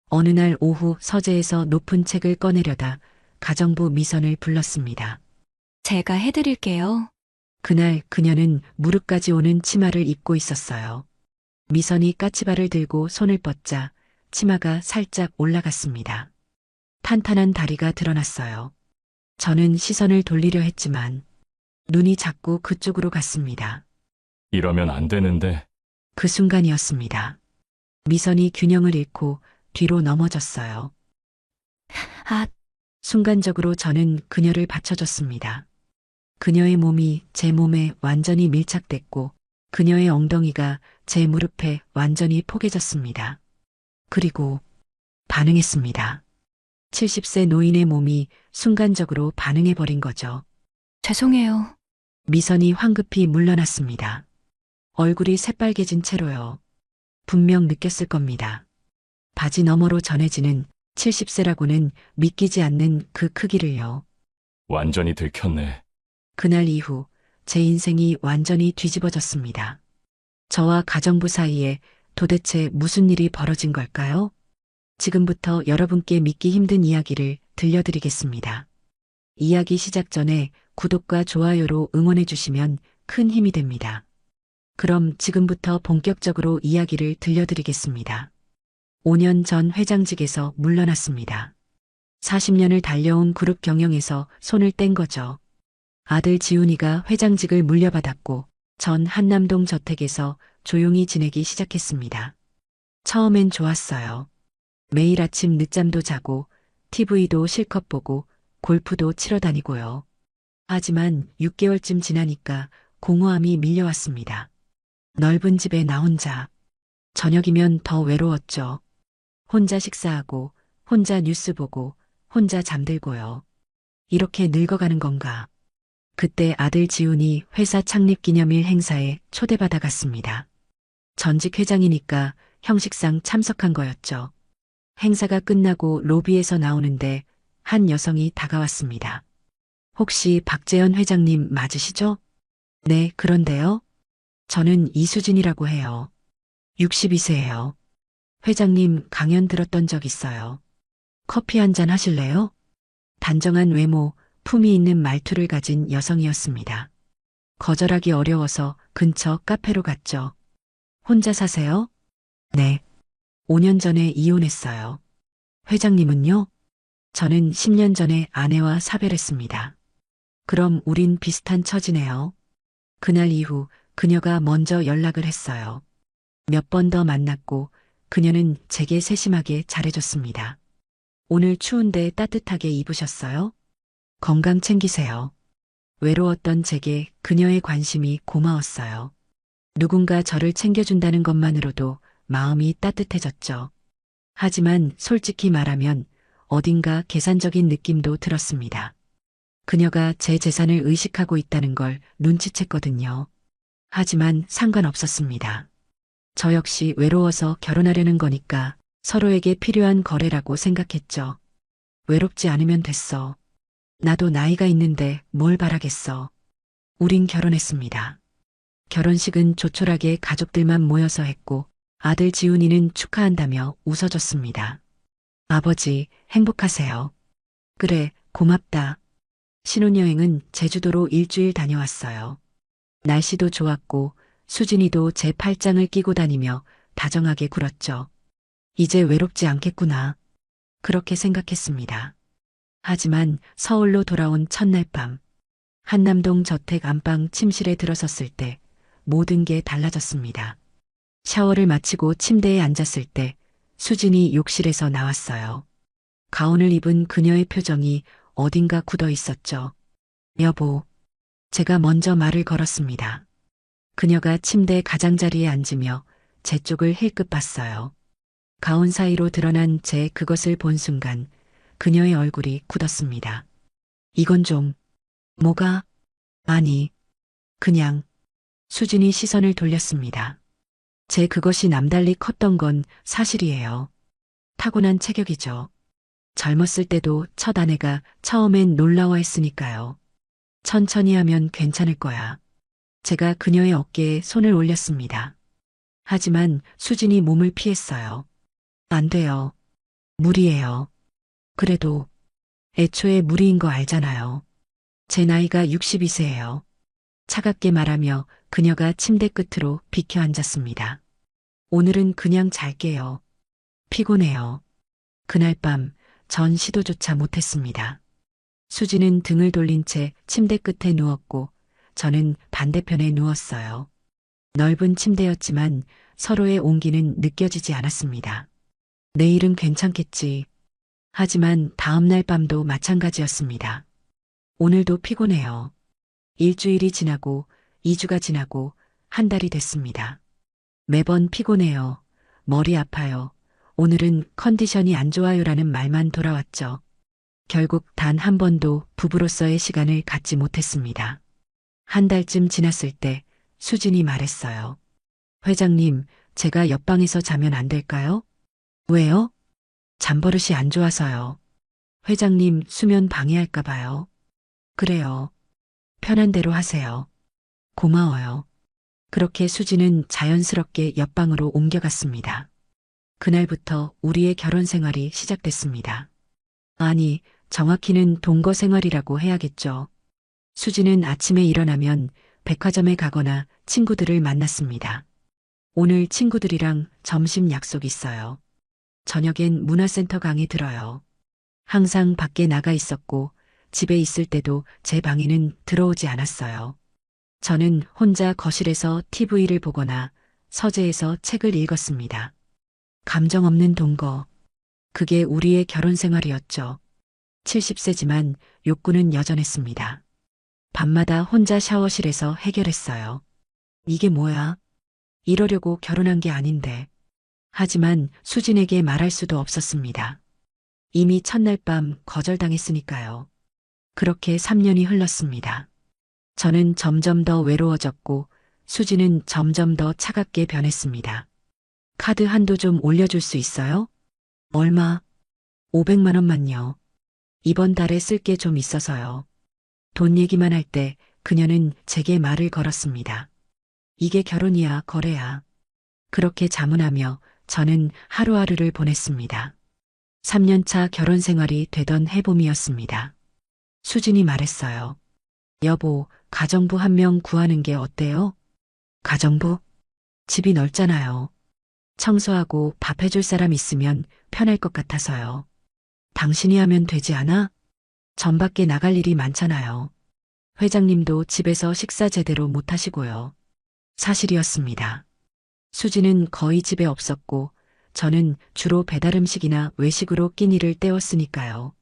어느 날 오후 서재에서 높은 책을 꺼내려다 가정부 미선을 불렀습니다. 제가 해드릴게요. 그날 그녀는 무릎까지 오는 치마를 입고 있었어요. 미선이 까치발을 들고 손을 뻗자 치마가 살짝 올라갔습니다. 탄탄한 다리가 드러났어요. 저는 시선을 돌리려 했지만 눈이 자꾸 그쪽으로 갔습니다. 이러면 안 되는데. 그 순간이었습니다. 미선이 균형을 잃고 뒤로 넘어졌어요. 아, 순간적으로 저는 그녀를 받쳐줬습니다. 그녀의 몸이 제 몸에 완전히 밀착됐고 그녀의 엉덩이가 제 무릎에 완전히 포개졌습니다. 그리고 반응했습니다. 70세 노인의 몸이 순간적으로 반응해버린 거죠. 죄송해요. 미선이 황급히 물러났습니다. 얼굴이 새빨개진 채로요. 분명 느꼈을 겁니다. 바지 너머로 전해지는 70세라고는 믿기지 않는 그 크기를요. 완전히 들켰네. 그날 이후 제 인생이 완전히 뒤집어졌습니다. 저와 가정부 사이에 도대체 무슨 일이 벌어진 걸까요? 지금부터 여러분께 믿기 힘든 이야기를 들려드리겠습니다. 이야기 시작 전에 구독과 좋아요로 응원해 주시면 큰 힘이 됩니다. 그럼 지금부터 본격적으로 이야기를 들려드리겠습니다. 5년 전 회장직에서 물러났습니다. 40년을 달려온 그룹 경영에서 손을 뗀 거죠. 아들 지훈이가 회장직을 물려받았고 전 한남동 저택에서 조용히 지내기 시작했습니다. 처음엔 좋았어요. 매일 아침 늦잠도 자고 TV도 실컷 보고 골프도 치러 다니고요. 하지만 6개월쯤 지나니까 공허함이 밀려왔습니다. 넓은 집에 나 혼자. 저녁이면 더 외로웠죠. 혼자 식사하고, 혼자 뉴스 보고, 혼자 잠들고요. 이렇게 늙어가는 건가. 그때 아들 지훈이 회사 창립 기념일 행사에 초대받아 갔습니다. 전직 회장이니까 형식상 참석한 거였죠. 행사가 끝나고 로비에서 나오는데 한 여성이 다가왔습니다. 혹시 박재현 회장님 맞으시죠? 네, 그런데요. 저는 이수진이라고 해요. 62세예요. 회장님 강연 들었던 적 있어요. 커피 한 잔 하실래요? 단정한 외모, 품위 있는 말투를 가진 여성이었습니다. 거절하기 어려워서 근처 카페로 갔죠. 혼자 사세요? 네. 5년 전에 이혼했어요. 회장님은요? 저는 10년 전에 아내와 사별했습니다. 그럼 우린 비슷한 처지네요. 그날 이후 그녀가 먼저 연락을 했어요. 몇 번 더 만났고 그녀는 제게 세심하게 잘해줬습니다. 오늘 추운데 따뜻하게 입으셨어요? 건강 챙기세요. 외로웠던 제게 그녀의 관심이 고마웠어요. 누군가 저를 챙겨준다는 것만으로도 마음이 따뜻해졌죠. 하지만 솔직히 말하면 어딘가 계산적인 느낌도 들었습니다. 그녀가 제 재산을 의식하고 있다는 걸 눈치챘거든요. 하지만 상관없었습니다. 저 역시 외로워서 결혼하려는 거니까 서로에게 필요한 거래라고 생각했죠. 외롭지 않으면 됐어. 나도 나이가 있는데 뭘 바라겠어. 우린 결혼했습니다. 결혼식은 조촐하게 가족들만 모여서 했고 아들 지훈이는 축하한다며 웃어줬습니다. 아버지, 행복하세요. 그래, 고맙다. 신혼여행은 제주도로 일주일 다녀왔어요. 날씨도 좋았고 수진이도 제 팔짱을 끼고 다니며 다정하게 굴었죠. 이제 외롭지 않겠구나. 그렇게 생각했습니다. 하지만 서울로 돌아온 첫날 밤, 한남동 저택 안방 침실에 들어섰을 때 모든 게 달라졌습니다. 샤워를 마치고 침대에 앉았을 때 수진이 욕실에서 나왔어요. 가운을 입은 그녀의 표정이 어딘가 굳어 있었죠. 여보, 제가 먼저 말을 걸었습니다. 그녀가 침대 가장자리에 앉으며 제 쪽을 힐끗 봤어요. 가운 사이로 드러난 제 그것을 본 순간 그녀의 얼굴이 굳었습니다. 이건 좀, 뭐가? 아니, 그냥, 수진이 시선을 돌렸습니다. 제 그것이 남달리 컸던 건 사실이에요. 타고난 체격이죠. 젊었을 때도 첫 아내가 처음엔 놀라워했으니까요. 천천히 하면 괜찮을 거야. 제가 그녀의 어깨에 손을 올렸습니다. 하지만 수진이 몸을 피했어요. 안 돼요. 무리예요. 그래도 애초에 무리인 거 알잖아요. 제 나이가 62세예요. 차갑게 말하며 그녀가 침대 끝으로 비켜 앉았습니다. 오늘은 그냥 잘게요. 피곤해요. 그날 밤 전 시도조차 못했습니다. 수지는 등을 돌린 채 침대 끝에 누웠고 저는 반대편에 누웠어요. 넓은 침대였지만 서로의 온기는 느껴지지 않았습니다. 내일은 괜찮겠지. 하지만 다음날 밤도 마찬가지였습니다. 오늘도 피곤해요. 일주일이 지나고 2주가 지나고 한 달이 됐습니다. 매번 피곤해요. 머리 아파요. 오늘은 컨디션이 안 좋아요라는 말만 돌아왔죠. 결국 단 한 번도 부부로서의 시간을 갖지 못했습니다. 한 달쯤 지났을 때 수진이 말했어요. 회장님, 제가 옆방에서 자면 안 될까요? 왜요? 잠버릇이 안 좋아서요. 회장님 수면 방해할까 봐요. 그래요. 편한 대로 하세요. 고마워요. 그렇게 수지는 자연스럽게 옆방으로 옮겨갔습니다. 그날부터 우리의 결혼 생활이 시작됐습니다. 아니, 정확히는 동거 생활이라고 해야겠죠. 수지는 아침에 일어나면 백화점에 가거나 친구들을 만났습니다. 오늘 친구들이랑 점심 약속 있어요. 저녁엔 문화센터 강의 들어요. 항상 밖에 나가 있었고 집에 있을 때도 제 방에는 들어오지 않았어요. 저는 혼자 거실에서 TV를 보거나 서재에서 책을 읽었습니다. 감정 없는 동거. 그게 우리의 결혼 생활이었죠. 70세지만 욕구는 여전했습니다. 밤마다 혼자 샤워실에서 해결했어요. 이게 뭐야? 이러려고 결혼한 게 아닌데. 하지만 수진에게 말할 수도 없었습니다. 이미 첫날 밤 거절당했으니까요. 그렇게 3년이 흘렀습니다. 저는 점점 더 외로워졌고 수지는 점점 더 차갑게 변했습니다. 카드 한도 좀 올려줄 수 있어요? 얼마? 500만 원만요. 이번 달에 쓸 게 좀 있어서요. 돈 얘기만 할 때 그녀는 제게 말을 걸었습니다. 이게 결혼이야, 거래야. 그렇게 자문하며 저는 하루하루를 보냈습니다. 3년차 결혼 생활이 되던 해봄이었습니다. 수진이 말했어요. 여보, 가정부 한 명 구하는 게 어때요? 가정부? 집이 넓잖아요. 청소하고 밥 해줄 사람 있으면 편할 것 같아서요. 당신이 하면 되지 않아? 전 밖에 나갈 일이 많잖아요. 회장님도 집에서 식사 제대로 못 하시고요. 사실이었습니다. 수지는 거의 집에 없었고 저는 주로 배달 음식이나 외식으로 끼니를 때웠으니까요.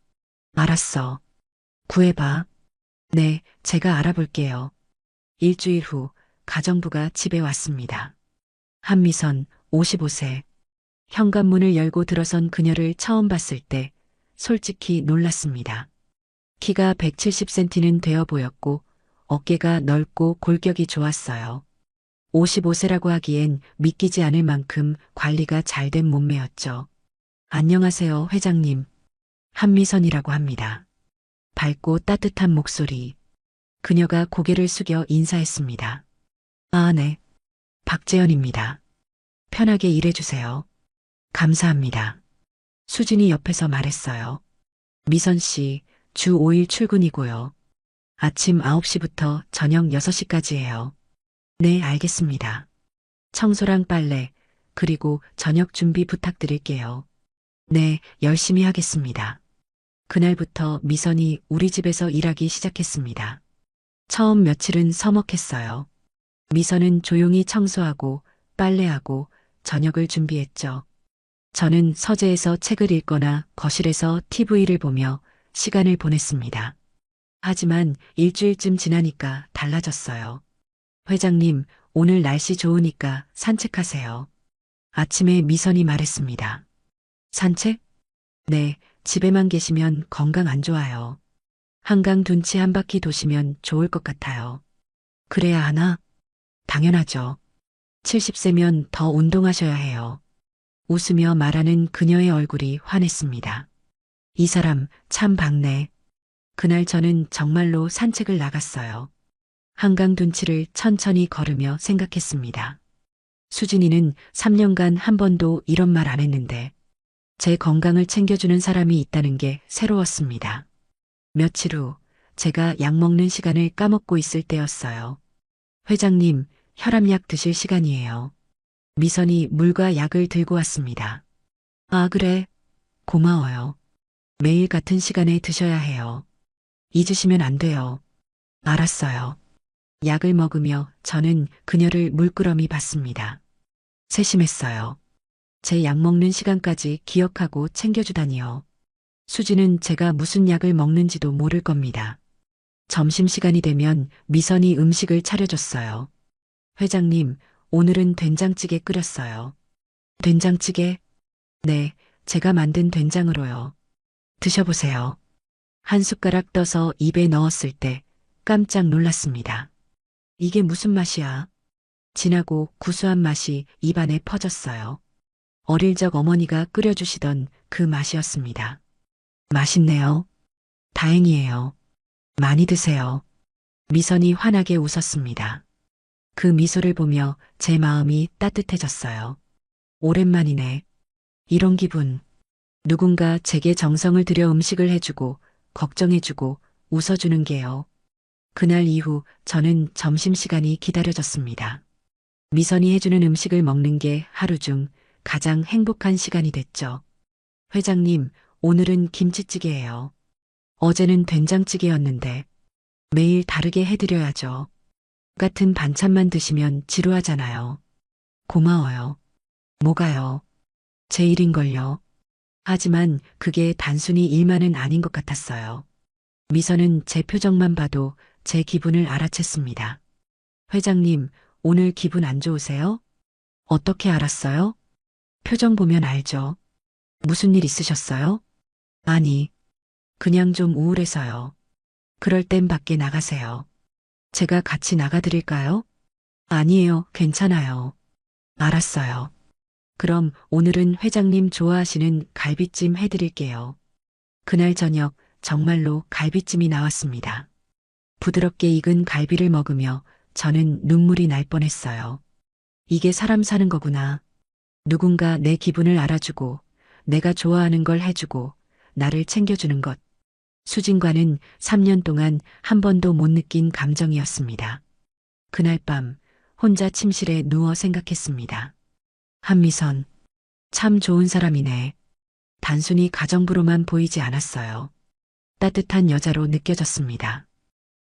알았어. 구해봐. 네, 제가 알아볼게요. 일주일 후 가정부가 집에 왔습니다. 한미선, 55세. 현관문을 열고 들어선 그녀를 처음 봤을 때 솔직히 놀랐습니다. 키가 170cm는 되어 보였고 어깨가 넓고 골격이 좋았어요. 55세라고 하기엔 믿기지 않을 만큼 관리가 잘 된 몸매였죠. 안녕하세요, 회장님. 한미선이라고 합니다. 밝고 따뜻한 목소리. 그녀가 고개를 숙여 인사했습니다. 아, 네. 박재현입니다. 편하게 일해주세요. 감사합니다. 수진이 옆에서 말했어요. 미선 씨, 주 5일 출근이고요. 아침 9시부터 저녁 6시까지예요. 네, 알겠습니다. 청소랑 빨래, 그리고 저녁 준비 부탁드릴게요. 네, 열심히 하겠습니다. 그날부터 미선이 우리 집에서 일하기 시작했습니다. 처음 며칠은 서먹했어요. 미선은 조용히 청소하고 빨래하고 저녁을 준비했죠. 저는 서재에서 책을 읽거나 거실에서 TV를 보며 시간을 보냈습니다. 하지만 일주일쯤 지나니까 달라졌어요. 회장님, 오늘 날씨 좋으니까 산책하세요. 아침에 미선이 말했습니다. 산책? 네, 집에만 계시면 건강 안 좋아요. 한강 둔치 한 바퀴 도시면 좋을 것 같아요. 그래야 하나? 당연하죠. 70세면 더 운동하셔야 해요. 웃으며 말하는 그녀의 얼굴이 환했습니다. 이 사람 참 밝네. 그날 저는 정말로 산책을 나갔어요. 한강 둔치를 천천히 걸으며 생각했습니다. 수진이는 3년간 한 번도 이런 말 안 했는데 제 건강을 챙겨주는 사람이 있다는 게 새로웠습니다. 며칠 후 제가 약 먹는 시간을 까먹고 있을 때였어요. 회장님, 혈압약 드실 시간이에요. 미선이 물과 약을 들고 왔습니다. 아, 그래. 고마워요. 매일 같은 시간에 드셔야 해요. 잊으시면 안 돼요. 알았어요. 약을 먹으며 저는 그녀를 물끄러미 봤습니다. 세심했어요. 제 약 먹는 시간까지 기억하고 챙겨주다니요. 수지는 제가 무슨 약을 먹는지도 모를 겁니다. 점심시간이 되면 미선이 음식을 차려줬어요. 회장님, 오늘은 된장찌개 끓였어요. 된장찌개? 네, 제가 만든 된장으로요. 드셔보세요. 한 숟가락 떠서 입에 넣었을 때 깜짝 놀랐습니다. 이게 무슨 맛이야? 진하고 구수한 맛이 입안에 퍼졌어요. 어릴 적 어머니가 끓여주시던 그 맛이었습니다. 맛있네요. 다행이에요. 많이 드세요. 미선이 환하게 웃었습니다. 그 미소를 보며 제 마음이 따뜻해졌어요. 오랜만이네. 이런 기분. 누군가 제게 정성을 들여 음식을 해주고, 걱정해주고, 웃어주는 게요. 그날 이후 저는 점심시간이 기다려졌습니다. 미선이 해주는 음식을 먹는 게 하루 중 가장 행복한 시간이 됐죠. 회장님, 오늘은 김치찌개예요. 어제는 된장찌개였는데 매일 다르게 해드려야죠. 같은 반찬만 드시면 지루하잖아요. 고마워요. 뭐가요? 제 일인걸요. 하지만 그게 단순히 일만은 아닌 것 같았어요. 미선은 제 표정만 봐도 제 기분을 알아챘습니다. 회장님, 오늘 기분 안 좋으세요? 어떻게 알았어요? 표정 보면 알죠. 무슨 일 있으셨어요? 아니, 그냥 좀 우울해서요. 그럴 땐 밖에 나가세요. 제가 같이 나가드릴까요? 아니에요, 괜찮아요. 알았어요. 그럼 오늘은 회장님 좋아하시는 갈비찜 해드릴게요. 그날 저녁 정말로 갈비찜이 나왔습니다. 부드럽게 익은 갈비를 먹으며 저는 눈물이 날 뻔했어요. 이게 사람 사는 거구나. 누군가 내 기분을 알아주고, 내가 좋아하는 걸 해주고, 나를 챙겨주는 것. 수진과는 3년 동안 한 번도 못 느낀 감정이었습니다. 그날 밤 혼자 침실에 누워 생각했습니다. 한미선, 참 좋은 사람이네. 단순히 가정부로만 보이지 않았어요. 따뜻한 여자로 느껴졌습니다.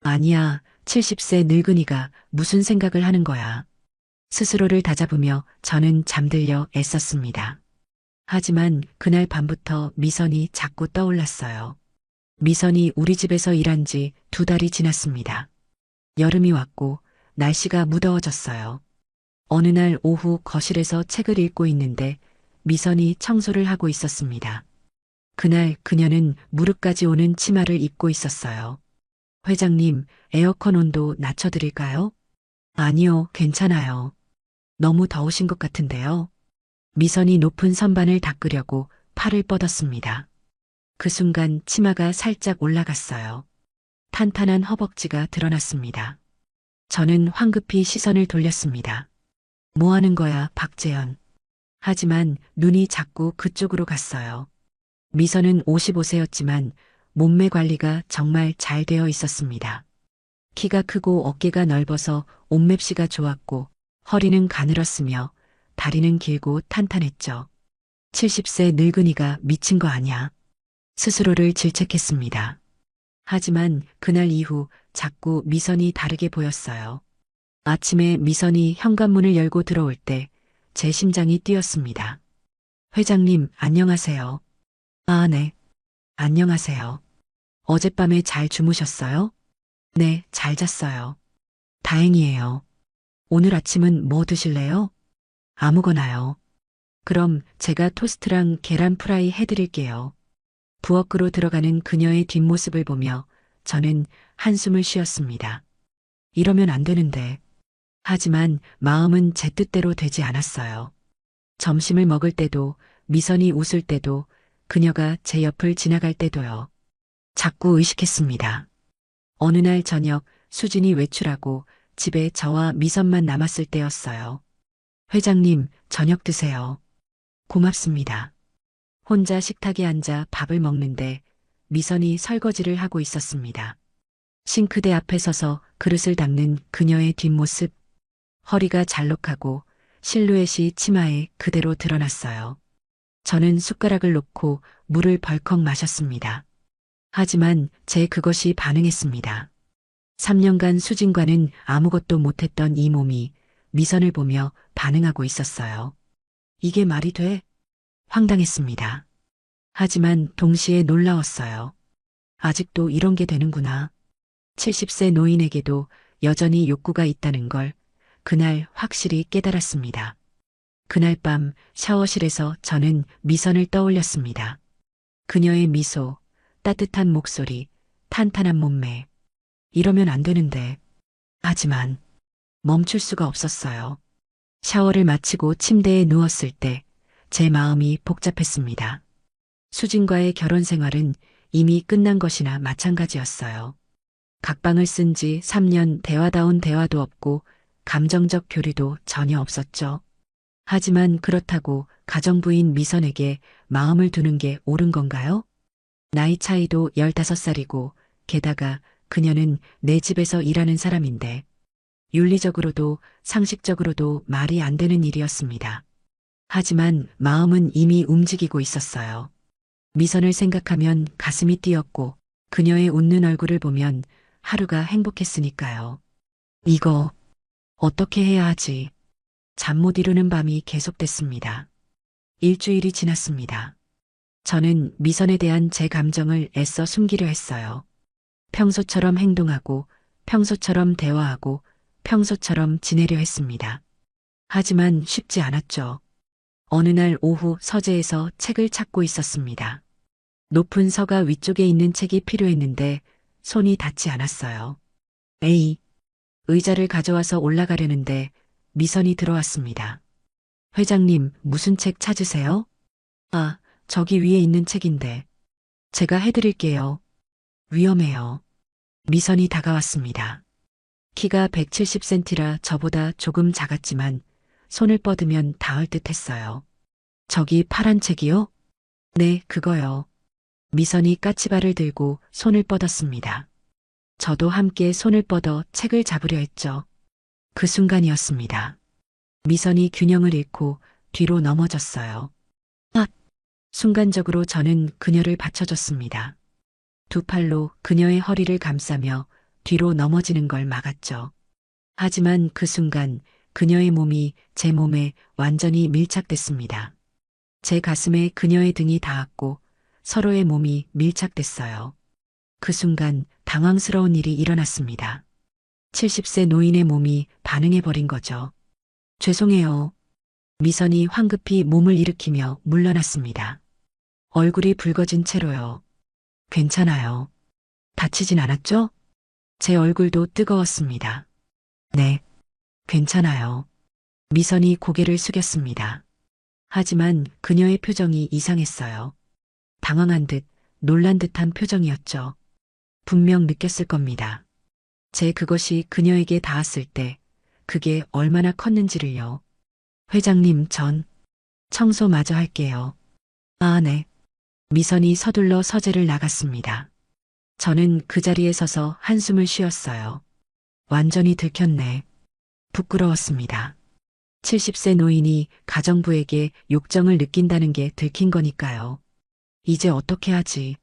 아니야, 70세 늙은이가 무슨 생각을 하는 거야. 스스로를 다잡으며 저는 잠들려 애썼습니다. 하지만 그날 밤부터 미선이 자꾸 떠올랐어요. 미선이 우리 집에서 일한 지 2달이 지났습니다. 여름이 왔고 날씨가 무더워졌어요. 어느 날 오후 거실에서 책을 읽고 있는데 미선이 청소를 하고 있었습니다. 그날 그녀는 무릎까지 오는 치마를 입고 있었어요. 회장님, 에어컨 온도 낮춰드릴까요? 아니요, 괜찮아요. 너무 더우신 것 같은데요. 미선이 높은 선반을 닦으려고 팔을 뻗었습니다. 그 순간 치마가 살짝 올라갔어요. 탄탄한 허벅지가 드러났습니다. 저는 황급히 시선을 돌렸습니다. 뭐 하는 거야, 박재현. 하지만 눈이 자꾸 그쪽으로 갔어요. 미선은 55세였지만 몸매 관리가 정말 잘 되어 있었습니다. 키가 크고 어깨가 넓어서 옷맵시가 좋았고 허리는 가늘었으며 다리는 길고 탄탄했죠. 70세 늙은이가 미친 거 아냐. 스스로를 질책했습니다. 하지만 그날 이후 자꾸 미선이 다르게 보였어요. 아침에 미선이 현관문을 열고 들어올 때 제 심장이 뛰었습니다. 회장님, 안녕하세요. 아, 네. 안녕하세요. 어젯밤에 잘 주무셨어요? 네, 잘 잤어요. 다행이에요. 오늘 아침은 뭐 드실래요? 아무거나요. 그럼 제가 토스트랑 계란 프라이 해드릴게요. 부엌으로 들어가는 그녀의 뒷모습을 보며 저는 한숨을 쉬었습니다. 이러면 안 되는데. 하지만 마음은 제 뜻대로 되지 않았어요. 점심을 먹을 때도, 미선이 웃을 때도, 그녀가 제 옆을 지나갈 때도요. 자꾸 의식했습니다. 어느 날 저녁 수진이 외출하고 집에 저와 미선만 남았을 때였어요. 회장님, 저녁 드세요. 고맙습니다. 혼자 식탁에 앉아 밥을 먹는데 미선이 설거지를 하고 있었습니다. 싱크대 앞에 서서 그릇을 닦는 그녀의 뒷모습, 허리가 잘록하고 실루엣이 치마에 그대로 드러났어요. 저는 숟가락을 놓고 물을 벌컥 마셨습니다. 하지만 제 그것이 반응했습니다. 3년간 수진과는 아무것도 못했던 이 몸이 미선을 보며 반응하고 있었어요. 이게 말이 돼? 황당했습니다. 하지만 동시에 놀라웠어요. 아직도 이런 게 되는구나. 70세 노인에게도 여전히 욕구가 있다는 걸 그날 확실히 깨달았습니다. 그날 밤 샤워실에서 저는 미선을 떠올렸습니다. 그녀의 미소, 따뜻한 목소리, 탄탄한 몸매. 이러면 안 되는데. 하지만 멈출 수가 없었어요. 샤워를 마치고 침대에 누웠을 때 제 마음이 복잡했습니다. 수진과의 결혼 생활은 이미 끝난 것이나 마찬가지였어요. 각방을 쓴 지 3년 대화다운 대화도 없고 감정적 교류도 전혀 없었죠. 하지만 그렇다고 가정부인 미선에게 마음을 두는 게 옳은 건가요? 나이 차이도 15살이고 게다가 그녀는 내 집에서 일하는 사람인데 윤리적으로도 상식적으로도 말이 안 되는 일이었습니다. 하지만 마음은 이미 움직이고 있었어요. 미선을 생각하면 가슴이 뛰었고 그녀의 웃는 얼굴을 보면 하루가 행복했으니까요. 이거 어떻게 해야 하지? 잠 못 이루는 밤이 계속됐습니다. 일주일이 지났습니다. 저는 미선에 대한 제 감정을 애써 숨기려 했어요. 평소처럼 행동하고 평소처럼 대화하고 평소처럼 지내려 했습니다. 하지만 쉽지 않았죠. 어느 날 오후 서재에서 책을 찾고 있었습니다. 높은 서가 위쪽에 있는 책이 필요했는데 손이 닿지 않았어요. 에이, 의자를 가져와서 올라가려는데 미선이 들어왔습니다. 회장님, 무슨 책 찾으세요? 아, 저기 위에 있는 책인데. 제가 해드릴게요. 위험해요. 미선이 다가왔습니다. 키가 170cm라 저보다 조금 작았지만 손을 뻗으면 닿을 듯 했어요. 저기 파란 책이요? 네, 그거요. 미선이 까치발을 들고 손을 뻗었습니다. 저도 함께 손을 뻗어 책을 잡으려 했죠. 그 순간이었습니다. 미선이 균형을 잃고 뒤로 넘어졌어요. 아! 순간적으로 저는 그녀를 받쳐줬습니다. 두 팔로 그녀의 허리를 감싸며 뒤로 넘어지는 걸 막았죠. 하지만 그 순간 그녀의 몸이 제 몸에 완전히 밀착됐습니다. 제 가슴에 그녀의 등이 닿았고 서로의 몸이 밀착됐어요. 그 순간 당황스러운 일이 일어났습니다. 70세 노인의 몸이 반응해버린 거죠. 죄송해요. 미선이 황급히 몸을 일으키며 물러났습니다. 얼굴이 붉어진 채로요. 괜찮아요. 다치진 않았죠? 제 얼굴도 뜨거웠습니다. 네, 괜찮아요. 미선이 고개를 숙였습니다. 하지만 그녀의 표정이 이상했어요. 당황한 듯, 놀란 듯한 표정이었죠. 분명 느꼈을 겁니다. 제 그것이 그녀에게 닿았을 때 그게 얼마나 컸는지를요. 회장님, 전 청소 마저 할게요. 아, 네. 미선이 서둘러 서재를 나갔습니다. 저는 그 자리에 서서 한숨을 쉬었어요. 완전히 들켰네. 부끄러웠습니다. 70세 노인이 가정부에게 욕정을 느낀다는 게 들킨 거니까요. 이제 어떻게 하지?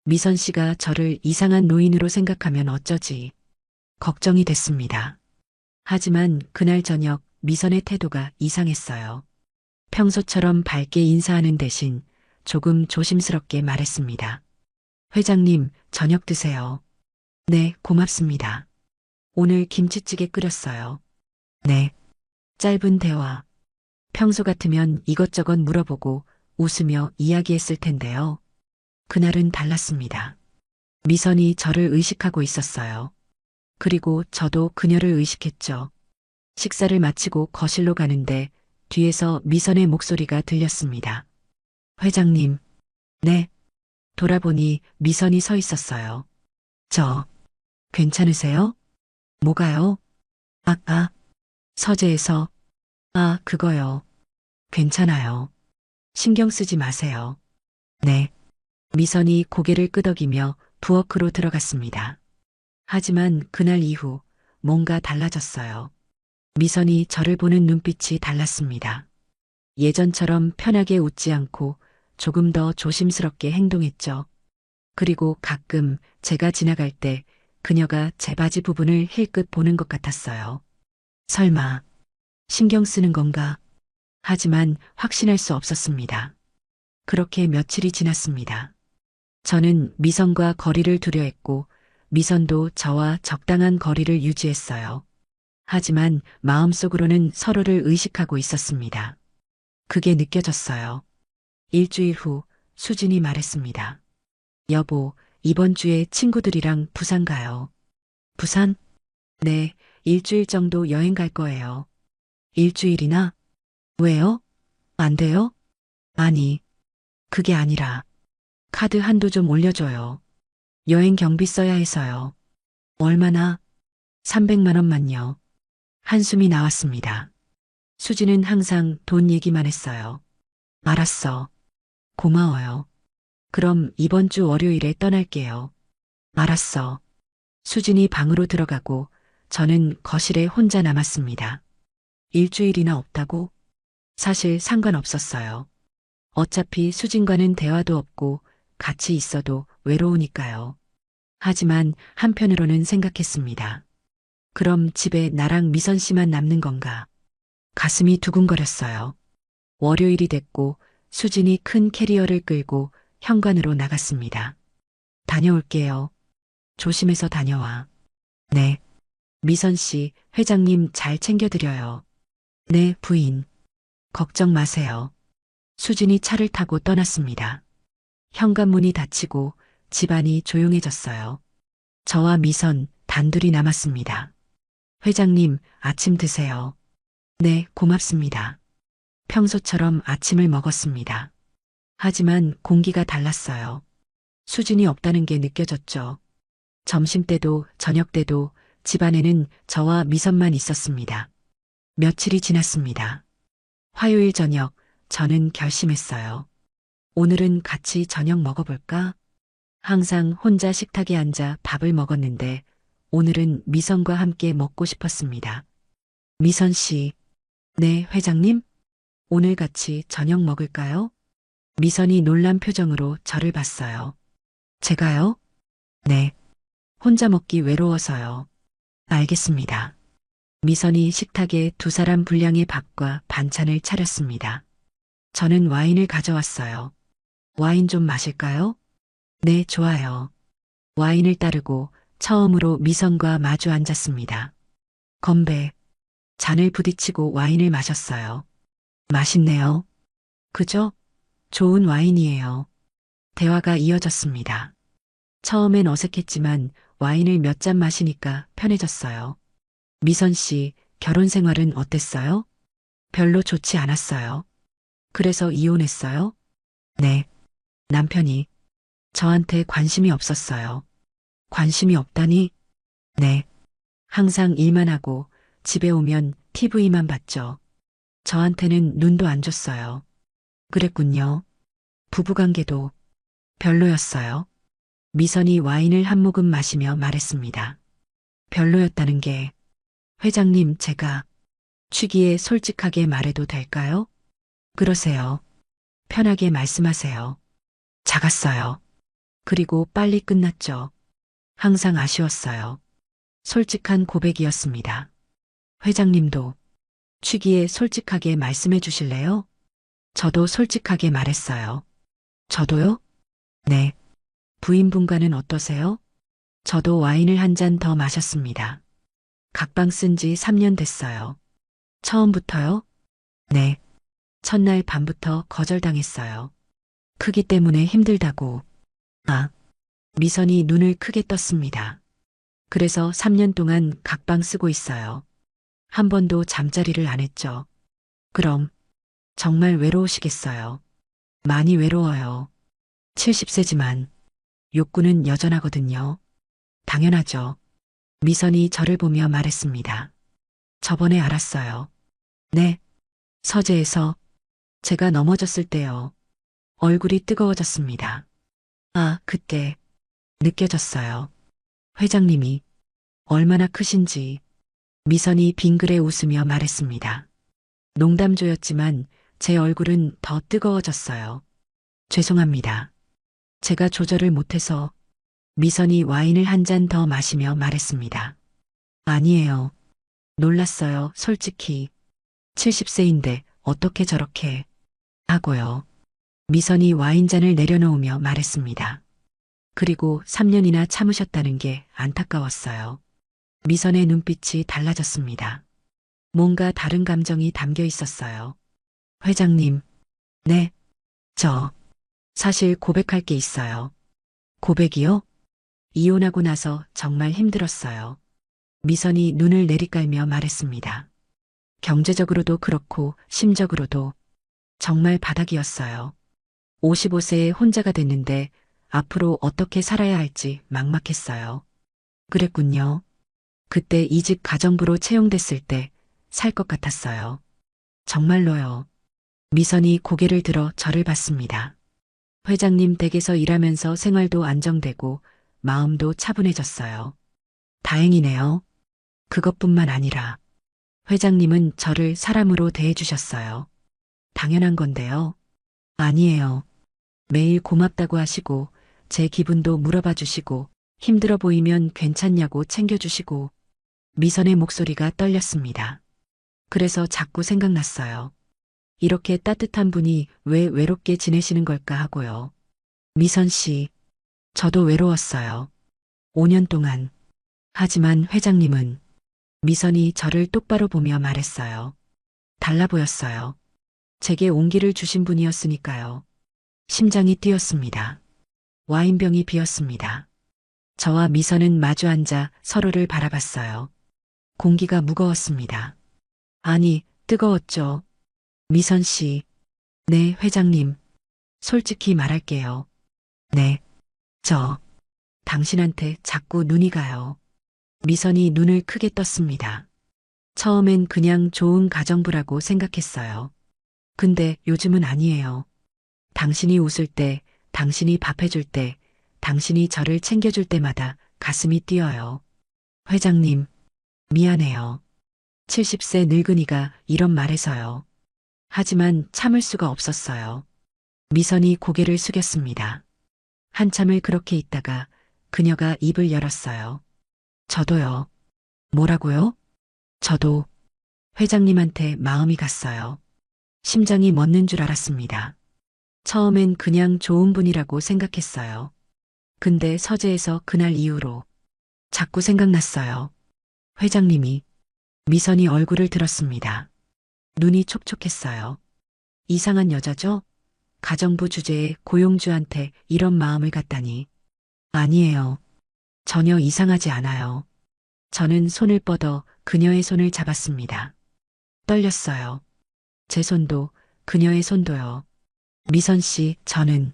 미선 씨가 저를 이상한 노인으로 생각하면 어쩌지? 걱정이 됐습니다. 하지만 그날 저녁 미선의 태도가 이상했어요. 평소처럼 밝게 인사하는 대신 조금 조심스럽게 말했습니다. 회장님, 저녁 드세요. 네, 고맙습니다. 오늘 김치찌개 끓였어요. 네. 짧은 대화. 평소 같으면 이것저것 물어보고 웃으며 이야기했을 텐데요. 그날은 달랐습니다. 미선이 저를 의식하고 있었어요. 그리고 저도 그녀를 의식했죠. 식사를 마치고 거실로 가는데 뒤에서 미선의 목소리가 들렸습니다. 회장님. 네. 돌아보니 미선이 서 있었어요. 괜찮으세요? 뭐가요? 서재에서. 아, 그거요. 괜찮아요. 신경 쓰지 마세요. 네. 미선이 고개를 끄덕이며 부엌으로 들어갔습니다. 하지만 그날 이후 뭔가 달라졌어요. 미선이 저를 보는 눈빛이 달랐습니다. 예전처럼 편하게 웃지 않고 조금 더 조심스럽게 행동했죠. 그리고 가끔 제가 지나갈 때 그녀가 제 바지 부분을 힐끗 보는 것 같았어요. 설마 신경 쓰는 건가? 하지만 확신할 수 없었습니다. 그렇게 며칠이 지났습니다. 저는 미선과 거리를 두려 했고 미선도 저와 적당한 거리를 유지했어요. 하지만 마음속으로는 서로를 의식하고 있었습니다. 그게 느껴졌어요. 일주일 후 수진이 말했습니다. 여보, 이번 주에 친구들이랑 부산 가요. 부산? 네, 일주일 정도 여행 갈 거예요. 일주일이나? 왜요? 안 돼요? 아니, 그게 아니라 카드 한도 좀 올려줘요. 여행 경비 써야 해서요. 얼마나? 300만 원만요. 한숨이 나왔습니다. 수지는 항상 돈 얘기만 했어요. 알았어. 고마워요. 그럼 이번 주 월요일에 떠날게요. 알았어. 수진이 방으로 들어가고 저는 거실에 혼자 남았습니다. 일주일이나 없다고? 사실 상관없었어요. 어차피 수진과는 대화도 없고 같이 있어도 외로우니까요. 하지만 한편으로는 생각했습니다. 그럼 집에 나랑 미선 씨만 남는 건가? 가슴이 두근거렸어요. 월요일이 됐고 수진이 큰 캐리어를 끌고 현관으로 나갔습니다. 다녀올게요. 조심해서 다녀와. 네. 미선 씨, 회장님 잘 챙겨드려요. 네, 부인. 걱정 마세요. 수진이 차를 타고 떠났습니다. 현관문이 닫히고 집안이 조용해졌어요. 저와 미선 단둘이 남았습니다. 회장님, 아침 드세요. 네, 고맙습니다. 평소처럼 아침을 먹었습니다. 하지만 공기가 달랐어요. 수진이 없다는 게 느껴졌죠. 점심 때도 저녁 때도 집안에는 저와 미선만 있었습니다. 며칠이 지났습니다. 화요일 저녁, 저는 결심했어요. 오늘은 같이 저녁 먹어볼까? 항상 혼자 식탁에 앉아 밥을 먹었는데 오늘은 미선과 함께 먹고 싶었습니다. 미선 씨. 네, 회장님? 오늘 같이 저녁 먹을까요? 미선이 놀란 표정으로 저를 봤어요. 제가요? 네. 혼자 먹기 외로워서요. 알겠습니다. 미선이 식탁에 두 사람 분량의 밥과 반찬을 차렸습니다. 저는 와인을 가져왔어요. 와인 좀 마실까요? 네, 좋아요. 와인을 따르고 처음으로 미선과 마주 앉았습니다. 건배. 잔을 부딪히고 와인을 마셨어요. 맛있네요. 그죠? 좋은 와인이에요. 대화가 이어졌습니다. 처음엔 어색했지만 와인을 몇 잔 마시니까 편해졌어요. 미선 씨, 결혼 생활은 어땠어요? 별로 좋지 않았어요. 그래서 이혼했어요? 네. 남편이 저한테 관심이 없었어요. 관심이 없다니? 네. 항상 일만 하고 집에 오면 TV만 봤죠. 저한테는 눈도 안 줬어요. 그랬군요. 부부관계도 별로였어요. 미선이 와인을 한 모금 마시며 말했습니다. 별로였다는 게 회장님 제가 취기에 솔직하게 말해도 될까요? 그러세요. 편하게 말씀하세요. 작았어요. 그리고 빨리 끝났죠. 항상 아쉬웠어요. 솔직한 고백이었습니다. 회장님도 취기에 솔직하게 말씀해 주실래요? 저도 솔직하게 말했어요. 저도요? 네. 부인분과는 어떠세요? 저도 와인을 한 잔 더 마셨습니다. 각방 쓴 지 3년 됐어요. 처음부터요? 네. 첫날 밤부터 거절당했어요. 크기 때문에 힘들다고. 아. 미선이 눈을 크게 떴습니다. 그래서 3년 동안 각방 쓰고 있어요. 한 번도 잠자리를 안 했죠. 그럼 정말 외로우시겠어요. 많이 외로워요. 70세지만 욕구는 여전하거든요. 당연하죠. 미선이 저를 보며 말했습니다. 저번에 알았어요. 네. 서재에서 제가 넘어졌을 때요. 얼굴이 뜨거워졌습니다. 아, 그때 느껴졌어요. 회장님이 얼마나 크신지. 미선이 빙그레 웃으며 말했습니다. 농담조였지만 제 얼굴은 더 뜨거워졌어요. 죄송합니다. 제가 조절을 못해서. 미선이 와인을 한 잔 더 마시며 말했습니다. 아니에요. 놀랐어요, 솔직히. 70세인데 어떻게 저렇게 하고요. 미선이 와인잔을 내려놓으며 말했습니다. 그리고 3년이나 참으셨다는 게 안타까웠어요. 미선의 눈빛이 달라졌습니다. 뭔가 다른 감정이 담겨 있었어요. 회장님, 네, 저 사실 고백할 게 있어요. 고백이요? 이혼하고 나서 정말 힘들었어요. 미선이 눈을 내리깔며 말했습니다. 경제적으로도 그렇고 심적으로도 정말 바닥이었어요. 55세에 혼자가 됐는데 앞으로 어떻게 살아야 할지 막막했어요. 그랬군요. 그때 이직 가정부로 채용됐을 때 살 것 같았어요. 정말로요. 미선이 고개를 들어 저를 봤습니다. 회장님 댁에서 일하면서 생활도 안정되고 마음도 차분해졌어요. 다행이네요. 그것뿐만 아니라 회장님은 저를 사람으로 대해주셨어요. 당연한 건데요. 아니에요. 매일 고맙다고 하시고 제 기분도 물어봐 주시고 힘들어 보이면 괜찮냐고 챙겨주시고. 미선의 목소리가 떨렸습니다. 그래서 자꾸 생각났어요. 이렇게 따뜻한 분이 왜 외롭게 지내시는 걸까 하고요. 미선 씨, 저도 외로웠어요. 5년 동안. 하지만 회장님은. 미선이 저를 똑바로 보며 말했어요. 달라 보였어요. 제게 온기를 주신 분이었으니까요. 심장이 뛰었습니다. 와인병이 비었습니다. 저와 미선은 마주 앉아 서로를 바라봤어요. 공기가 무거웠습니다. 아니, 뜨거웠죠. 미선 씨. 네, 회장님. 솔직히 말할게요. 네. 저 당신한테 자꾸 눈이 가요. 미선이 눈을 크게 떴습니다. 처음엔 그냥 좋은 가정부라고 생각했어요. 근데 요즘은 아니에요. 당신이 웃을 때, 당신이 밥해줄 때, 당신이 저를 챙겨줄 때마다 가슴이 뛰어요. 회장님, 미안해요. 70세 늙은이가 이런 말해서요. 하지만 참을 수가 없었어요. 미선이 고개를 숙였습니다. 한참을 그렇게 있다가 그녀가 입을 열었어요. 저도요. 뭐라고요? 저도 회장님한테 마음이 갔어요. 심장이 멎는 줄 알았습니다. 처음엔 그냥 좋은 분이라고 생각했어요. 근데 서재에서 그날 이후로 자꾸 생각났어요. 회장님이. 미선이 얼굴을 들었습니다. 눈이 촉촉했어요. 이상한 여자죠? 가정부 주제에 고용주한테 이런 마음을 갖다니. 아니에요. 전혀 이상하지 않아요. 저는 손을 뻗어 그녀의 손을 잡았습니다. 떨렸어요. 제 손도, 그녀의 손도요. 미선 씨, 저는.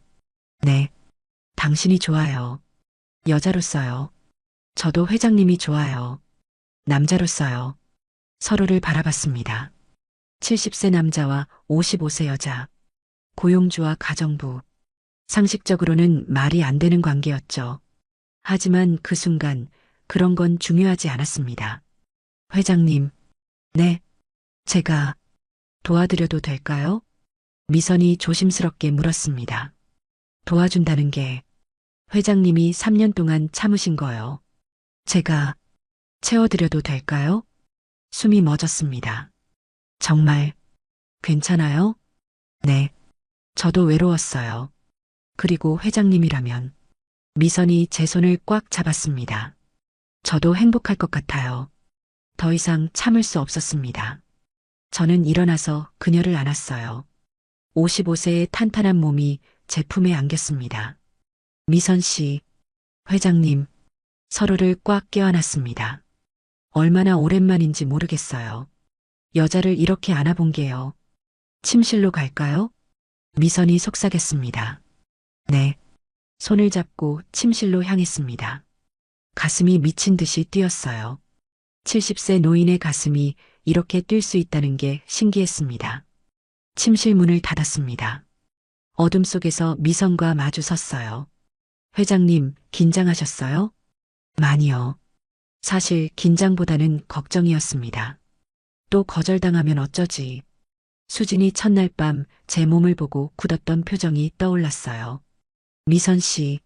네. 당신이 좋아요. 여자로서요. 저도 회장님이 좋아요. 남자로서요. 서로를 바라봤습니다. 70세 남자와 55세 여자. 고용주와 가정부. 상식적으로는 말이 안 되는 관계였죠. 하지만 그 순간 그런 건 중요하지 않았습니다. 회장님. 네. 제가 도와드려도 될까요? 미선이 조심스럽게 물었습니다. 도와준다는 게 회장님이 3년 동안 참으신 거요. 제가 채워드려도 될까요? 숨이 멎었습니다. 정말 괜찮아요? 네. 저도 외로웠어요. 그리고 회장님이라면. 미선이 제 손을 꽉 잡았습니다. 저도 행복할 것 같아요. 더 이상 참을 수 없었습니다. 저는 일어나서 그녀를 안았어요. 55세의 탄탄한 몸이 제 품에 안겼습니다. 미선 씨, 회장님, 서로를 꽉 껴안았습니다. 얼마나 오랜만인지 모르겠어요. 여자를 이렇게 안아본 게요. 침실로 갈까요? 미선이 속삭였습니다. 네. 손을 잡고 침실로 향했습니다. 가슴이 미친 듯이 뛰었어요. 70세 노인의 가슴이 이렇게 뛸 수 있다는 게 신기했습니다. 침실 문을 닫았습니다. 어둠 속에서 미선과 마주 섰어요. 회장님, 긴장하셨어요? 많이요. 사실 긴장보다는 걱정이었습니다. 또 거절당하면 어쩌지. 수진이 첫날 밤 제 몸을 보고 굳었던 표정이 떠올랐어요. 미선 씨,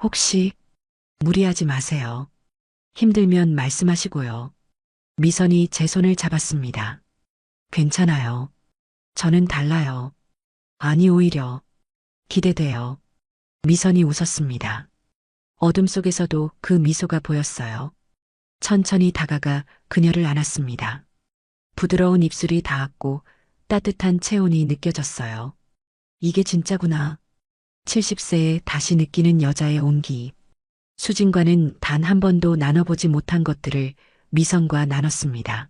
혹시 무리하지 마세요. 힘들면 말씀하시고요. 미선이 제 손을 잡았습니다. 괜찮아요. 저는 달라요. 아니, 오히려 기대돼요. 미선이 웃었습니다. 어둠 속에서도 그 미소가 보였어요. 천천히 다가가 그녀를 안았습니다. 부드러운 입술이 닿았고 따뜻한 체온이 느껴졌어요. 이게 진짜구나. 70세에 다시 느끼는 여자의 온기. 수진과는 단 한 번도 나눠보지 못한 것들을 미선과 나눴습니다.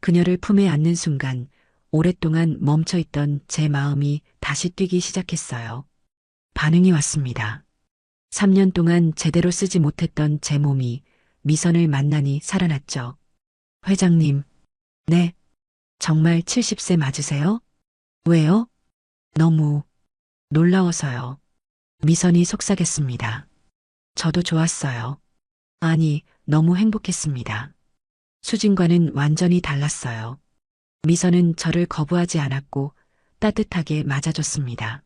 그녀를 품에 안는 순간 오랫동안 멈춰있던 제 마음이 다시 뛰기 시작했어요. 반응이 왔습니다. 3년 동안 제대로 쓰지 못했던 제 몸이 미선을 만나니 살아났죠. 회장님, 네. 정말 70세 맞으세요? 왜요? 너무 놀라워서요. 미선이 속삭였습니다. 저도 좋았어요. 아니, 너무 행복했습니다. 수진과는 완전히 달랐어요. 미선은 저를 거부하지 않았고 따뜻하게 맞아줬습니다.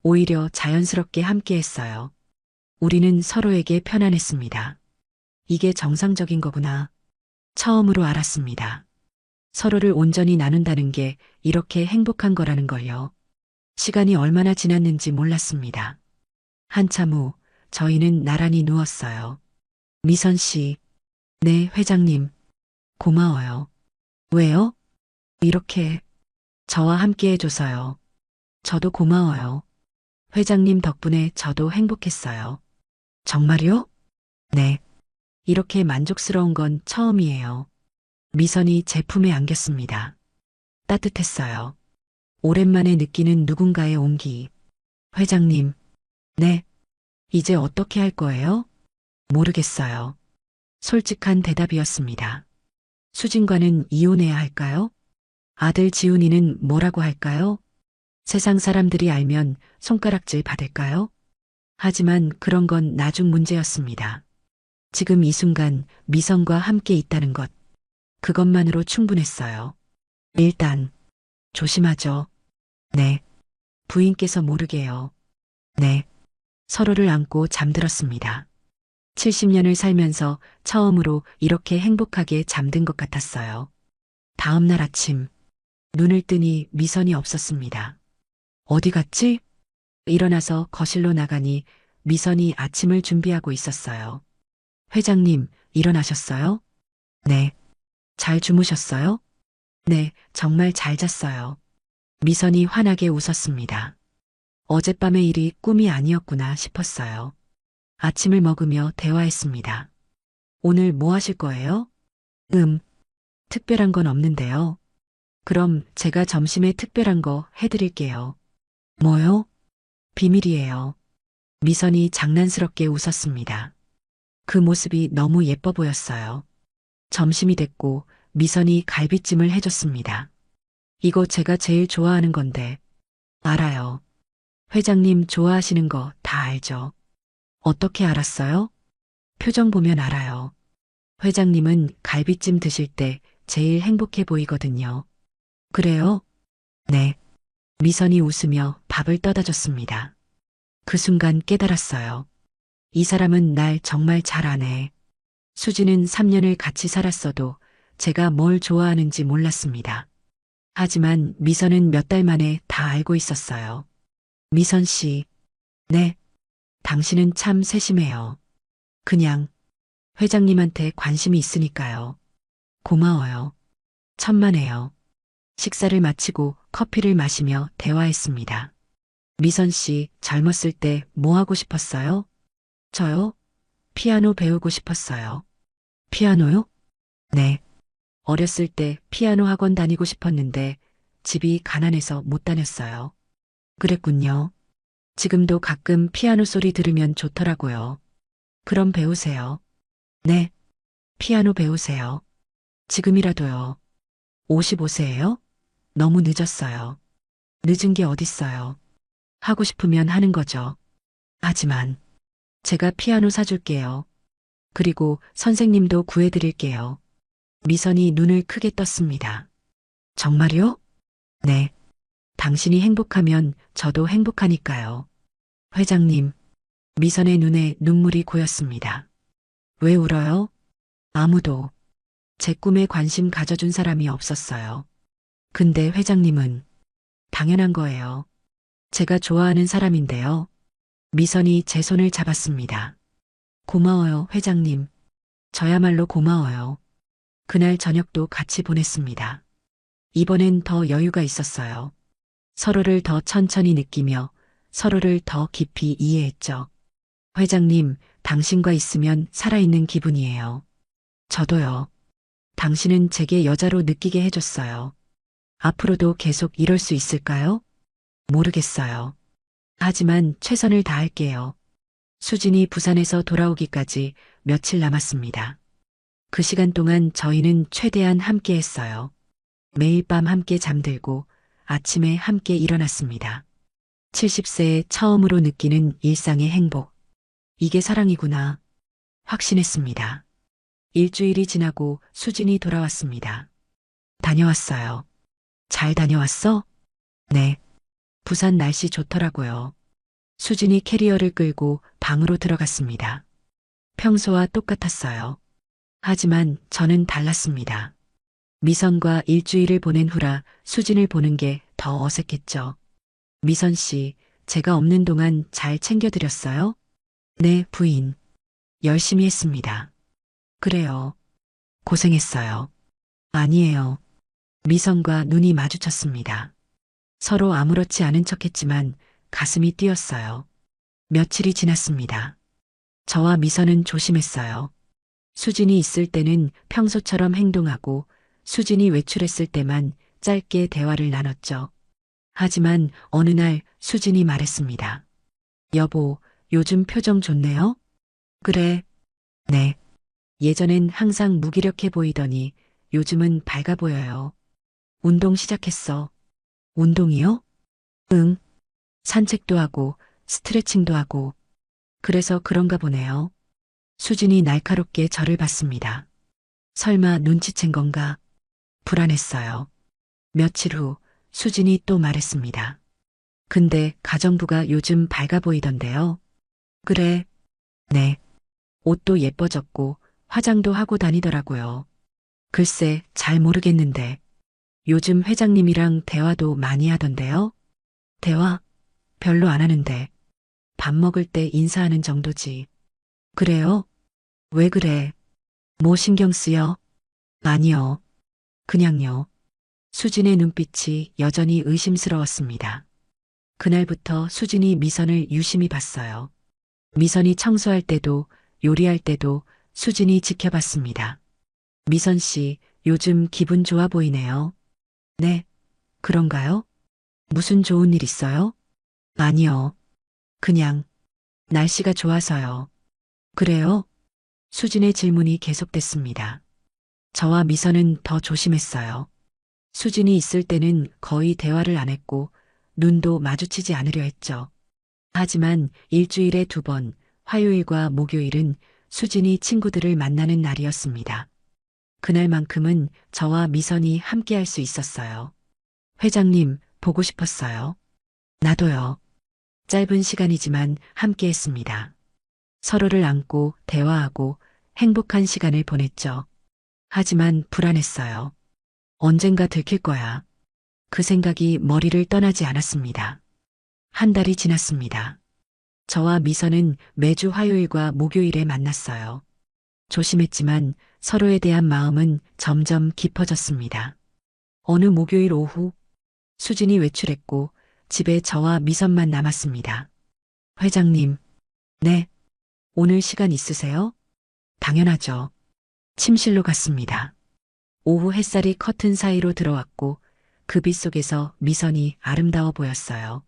오히려 자연스럽게 함께했어요. 우리는 서로에게 편안했습니다. 이게 정상적인 거구나. 처음으로 알았습니다. 서로를 온전히 나눈다는 게 이렇게 행복한 거라는 걸요. 시간이 얼마나 지났는지 몰랐습니다. 한참 후 저희는 나란히 누웠어요. 미선 씨, 네, 회장님. 고마워요. 왜요? 이렇게 저와 함께 해줘서요. 저도 고마워요. 회장님 덕분에 저도 행복했어요. 정말요? 네. 이렇게 만족스러운 건 처음이에요. 미선이 제 품에 안겼습니다. 따뜻했어요. 오랜만에 느끼는 누군가의 온기. 회장님, 네. 이제 어떻게 할 거예요? 모르겠어요. 솔직한 대답이었습니다. 수진과는 이혼해야 할까요? 아들 지훈이는 뭐라고 할까요? 세상 사람들이 알면 손가락질 받을까요? 하지만 그런 건 나중 문제였습니다. 지금 이 순간 미선과 함께 있다는 것, 그것만으로 충분했어요. 일단, 조심하죠. 네. 부인께서 모르게요. 네. 서로를 안고 잠들었습니다. 70년을 살면서 처음으로 이렇게 행복하게 잠든 것 같았어요. 다음 날 아침, 눈을 뜨니 미선이 없었습니다. 어디 갔지? 일어나서 거실로 나가니 미선이 아침을 준비하고 있었어요. 회장님, 일어나셨어요? 네. 잘 주무셨어요? 네, 정말 잘 잤어요. 미선이 환하게 웃었습니다. 어젯밤의 일이 꿈이 아니었구나 싶었어요. 아침을 먹으며 대화했습니다. 오늘 뭐 하실 거예요? 특별한 건 없는데요. 그럼 제가 점심에 특별한 거 해드릴게요. 뭐요? 비밀이에요. 미선이 장난스럽게 웃었습니다. 그 모습이 너무 예뻐 보였어요. 점심이 됐고 미선이 갈비찜을 해줬습니다. 이거 제가 제일 좋아하는 건데. 알아요. 회장님 좋아하시는 거 다 알죠. 어떻게 알았어요? 표정 보면 알아요. 회장님은 갈비찜 드실 때 제일 행복해 보이거든요. 그래요? 네. 미선이 웃으며 밥을 떠다 줬습니다. 그 순간 깨달았어요. 이 사람은 날 정말 잘 아네. 수지는 3년을 같이 살았어도 제가 뭘 좋아하는지 몰랐습니다. 하지만 미선은 몇 달 만에 다 알고 있었어요. 미선 씨, 네. 당신은 참 세심해요. 그냥 회장님한테 관심이 있으니까요. 고마워요. 천만에요. 식사를 마치고 커피를 마시며 대화했습니다. 미선 씨, 젊었을 때 뭐 하고 싶었어요? 저요? 피아노 배우고 싶었어요. 피아노요? 네. 어렸을 때 피아노 학원 다니고 싶었는데 집이 가난해서 못 다녔어요. 그랬군요. 지금도 가끔 피아노 소리 들으면 좋더라고요. 그럼 배우세요. 네. 피아노 배우세요. 지금이라도요. 55세예요? 너무 늦었어요. 늦은 게 어딨어요. 하고 싶으면 하는 거죠. 하지만 제가 피아노 사줄게요. 그리고 선생님도 구해드릴게요. 미선이 눈을 크게 떴습니다. 정말요? 네. 당신이 행복하면 저도 행복하니까요. 회장님, 미선의 눈에 눈물이 고였습니다. 왜 울어요? 아무도 제 꿈에 관심 가져준 사람이 없었어요. 근데 회장님은 당연한 거예요. 제가 좋아하는 사람인데요. 미선이 제 손을 잡았습니다. 고마워요, 회장님. 저야말로 고마워요. 그날 저녁도 같이 보냈습니다. 이번엔 더 여유가 있었어요. 서로를 더 천천히 느끼며 서로를 더 깊이 이해했죠. 회장님, 당신과 있으면 살아있는 기분이에요. 저도요. 당신은 제게 여자로 느끼게 해줬어요. 앞으로도 계속 이럴 수 있을까요? 모르겠어요. 하지만 최선을 다할게요. 수진이 부산에서 돌아오기까지 며칠 남았습니다. 그 시간 동안 저희는 최대한 함께 했어요. 매일 밤 함께 잠들고 아침에 함께 일어났습니다. 70세에 처음으로 느끼는 일상의 행복. 이게 사랑이구나. 확신했습니다. 일주일이 지나고 수진이 돌아왔습니다. 다녀왔어요. 잘 다녀왔어? 네. 부산 날씨 좋더라고요. 수진이 캐리어를 끌고 방으로 들어갔습니다. 평소와 똑같았어요. 하지만 저는 달랐습니다. 미선과 일주일을 보낸 후라 수진을 보는 게 더 어색했죠. 미선 씨, 제가 없는 동안 잘 챙겨드렸어요? 네, 부인. 열심히 했습니다. 그래요. 고생했어요. 아니에요. 미선과 눈이 마주쳤습니다. 서로 아무렇지 않은 척했지만 가슴이 뛰었어요. 며칠이 지났습니다. 저와 미선은 조심했어요. 수진이 있을 때는 평소처럼 행동하고 수진이 외출했을 때만 짧게 대화를 나눴죠. 하지만 어느 날 수진이 말했습니다. 여보, 요즘 표정 좋네요? 그래. 네. 예전엔 항상 무기력해 보이더니 요즘은 밝아 보여요. 운동 시작했어. 운동이요? 응. 산책도 하고 스트레칭도 하고. 그래서 그런가 보네요. 수진이 날카롭게 저를 봤습니다. 설마 눈치챈 건가? 불안했어요. 며칠 후 수진이 또 말했습니다. 근데 가정부가 요즘 밝아 보이던데요. 그래. 네. 옷도 예뻐졌고 화장도 하고 다니더라고요. 글쎄, 잘 모르겠는데. 요즘 회장님이랑 대화도 많이 하던데요. 대화? 별로 안 하는데. 밥 먹을 때 인사하는 정도지. 그래요? 왜 그래? 뭐 신경 쓰여? 아니요. 그냥요. 수진의 눈빛이 여전히 의심스러웠습니다. 그날부터 수진이 미선을 유심히 봤어요. 미선이 청소할 때도 요리할 때도 수진이 지켜봤습니다. 미선 씨, 요즘 기분 좋아 보이네요. 네, 그런가요? 무슨 좋은 일 있어요? 아니요. 그냥 날씨가 좋아서요. 그래요? 수진의 질문이 계속됐습니다. 저와 미선은 더 조심했어요. 수진이 있을 때는 거의 대화를 안 했고 눈도 마주치지 않으려 했죠. 하지만 일주일에 2번, 화요일과 목요일은 수진이 친구들을 만나는 날이었습니다. 그날만큼은 저와 미선이 함께할 수 있었어요. 회장님, 보고 싶었어요. 나도요. 짧은 시간이지만 함께했습니다. 서로를 안고 대화하고 행복한 시간을 보냈죠. 하지만 불안했어요. 언젠가 들킬 거야. 그 생각이 머리를 떠나지 않았습니다. 한 달이 지났습니다. 저와 미선은 매주 화요일과 목요일에 만났어요. 조심했지만 서로에 대한 마음은 점점 깊어졌습니다. 어느 목요일 오후, 수진이 외출했고 집에 저와 미선만 남았습니다. 회장님, 네. 오늘 시간 있으세요? 당연하죠. 침실로 갔습니다. 오후 햇살이 커튼 사이로 들어왔고 그 빛 속에서 미선이 아름다워 보였어요.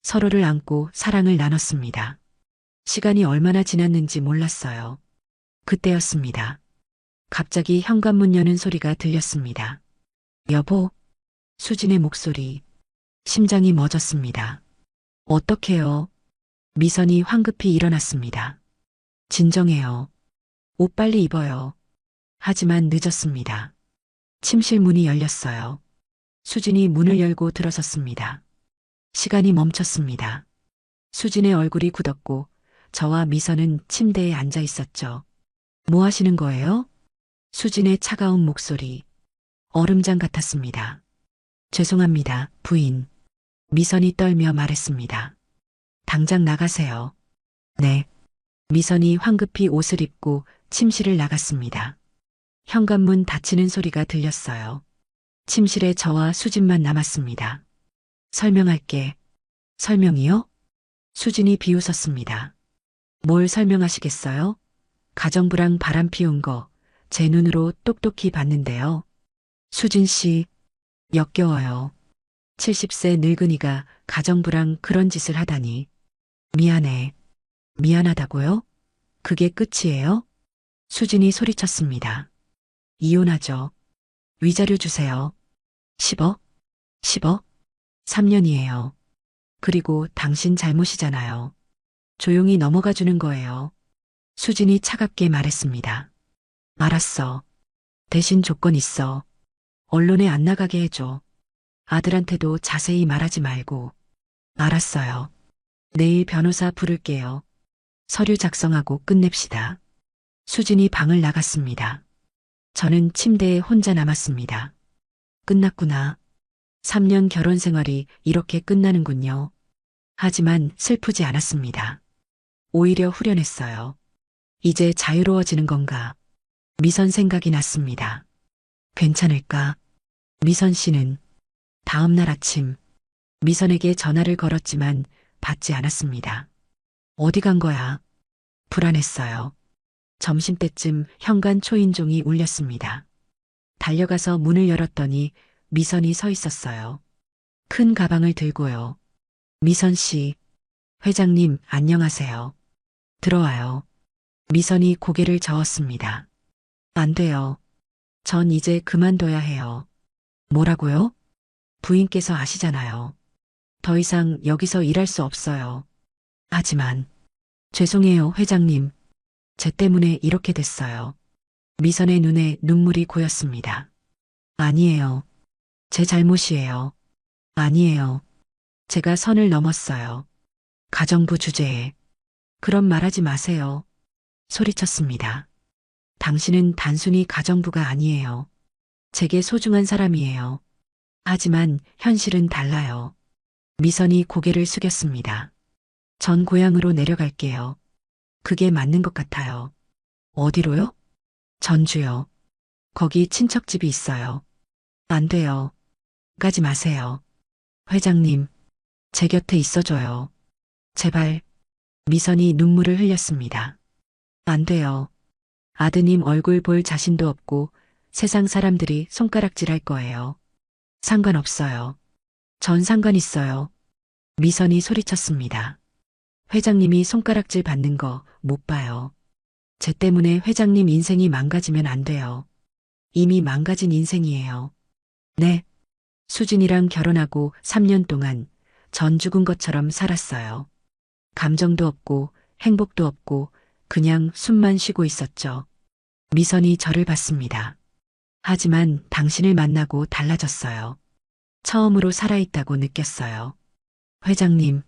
서로를 안고 사랑을 나눴습니다. 시간이 얼마나 지났는지 몰랐어요. 그때였습니다. 갑자기 현관문 여는 소리가 들렸습니다. 여보, 수진의 목소리. 심장이 멎었습니다. 어떡해요? 미선이 황급히 일어났습니다. 진정해요. 옷 빨리 입어요. 하지만 늦었습니다. 침실 문이 열렸어요. 수진이 문을 열고 들어섰습니다. 시간이 멈췄습니다. 수진의 얼굴이 굳었고 저와 미선은 침대에 앉아 있었죠. 뭐 하시는 거예요? 수진의 차가운 목소리. 얼음장 같았습니다. 죄송합니다, 부인. 미선이 떨며 말했습니다. 당장 나가세요. 네. 미선이 황급히 옷을 입고 침실을 나갔습니다. 현관문 닫히는 소리가 들렸어요. 침실에 저와 수진만 남았습니다. 설명할게. 설명이요? 수진이 비웃었습니다. 뭘 설명하시겠어요? 가정부랑 바람 피운 거 제 눈으로 똑똑히 봤는데요. 수진 씨, 역겨워요. 70세 늙은이가 가정부랑 그런 짓을 하다니. 미안해. 미안하다고요? 그게 끝이에요? 수진이 소리쳤습니다. 이혼하죠. 위자료 주세요. 10억? 10억? 3년이에요. 그리고 당신 잘못이잖아요. 조용히 넘어가 주는 거예요. 수진이 차갑게 말했습니다. 알았어. 대신 조건 있어. 언론에 안 나가게 해줘. 아들한테도 자세히 말하지 말고. 알았어요. 내일 변호사 부를게요. 서류 작성하고 끝냅시다. 수진이 방을 나갔습니다. 저는 침대에 혼자 남았습니다. 끝났구나. 3년 결혼 생활이 이렇게 끝나는군요. 하지만 슬프지 않았습니다. 오히려 후련했어요. 이제 자유로워지는 건가? 미선 생각이 났습니다. 괜찮을까? 미선 씨는 다음 날 아침 미선에게 전화를 걸었지만 받지 않았습니다. 어디 간 거야? 불안했어요. 점심때쯤 현관 초인종이 울렸습니다. 달려가서 문을 열었더니 미선이 서 있었어요. 큰 가방을 들고요. 미선 씨, 회장님 안녕하세요. 들어와요. 미선이 고개를 저었습니다. 안 돼요. 전 이제 그만둬야 해요. 뭐라고요? 부인께서 아시잖아요. 더 이상 여기서 일할 수 없어요. 하지만 죄송해요, 회장님. 제 때문에 이렇게 됐어요. 미선의 눈에 눈물이 고였습니다. 아니에요. 제 잘못이에요. 아니에요. 제가 선을 넘었어요. 가정부 주제에. 그런 말하지 마세요. 소리쳤습니다. 당신은 단순히 가정부가 아니에요. 제게 소중한 사람이에요. 하지만 현실은 달라요. 미선이 고개를 숙였습니다. 전 고향으로 내려갈게요. 그게 맞는 것 같아요. 어디로요? 전주요. 거기 친척집이 있어요. 안 돼요. 가지 마세요. 회장님, 제 곁에 있어줘요. 제발. 미선이 눈물을 흘렸습니다. 안 돼요. 아드님 얼굴 볼 자신도 없고 세상 사람들이 손가락질 할 거예요. 상관없어요. 전 상관 있어요. 미선이 소리쳤습니다. 회장님이 손가락질 받는 거 못 봐요. 제 때문에 회장님 인생이 망가지면 안 돼요. 이미 망가진 인생이에요. 네. 수진이랑 결혼하고 3년 동안 전 죽은 것처럼 살았어요. 감정도 없고 행복도 없고 그냥 숨만 쉬고 있었죠. 미선이 저를 봤습니다. 하지만 당신을 만나고 달라졌어요. 처음으로 살아있다고 느꼈어요. 회장님,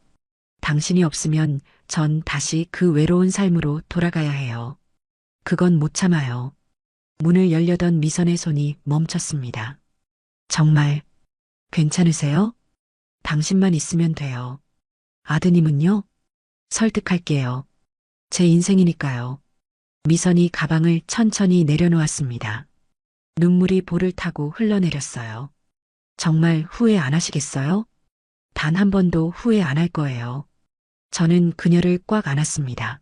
당신이 없으면 전 다시 그 외로운 삶으로 돌아가야 해요. 그건 못 참아요. 문을 열려던 미선의 손이 멈췄습니다. 정말 괜찮으세요? 당신만 있으면 돼요. 아드님은요? 설득할게요. 제 인생이니까요. 미선이 가방을 천천히 내려놓았습니다. 눈물이 볼을 타고 흘러내렸어요. 정말 후회 안 하시겠어요? 단 한 번도 후회 안 할 거예요. 저는 그녀를 꽉 안았습니다.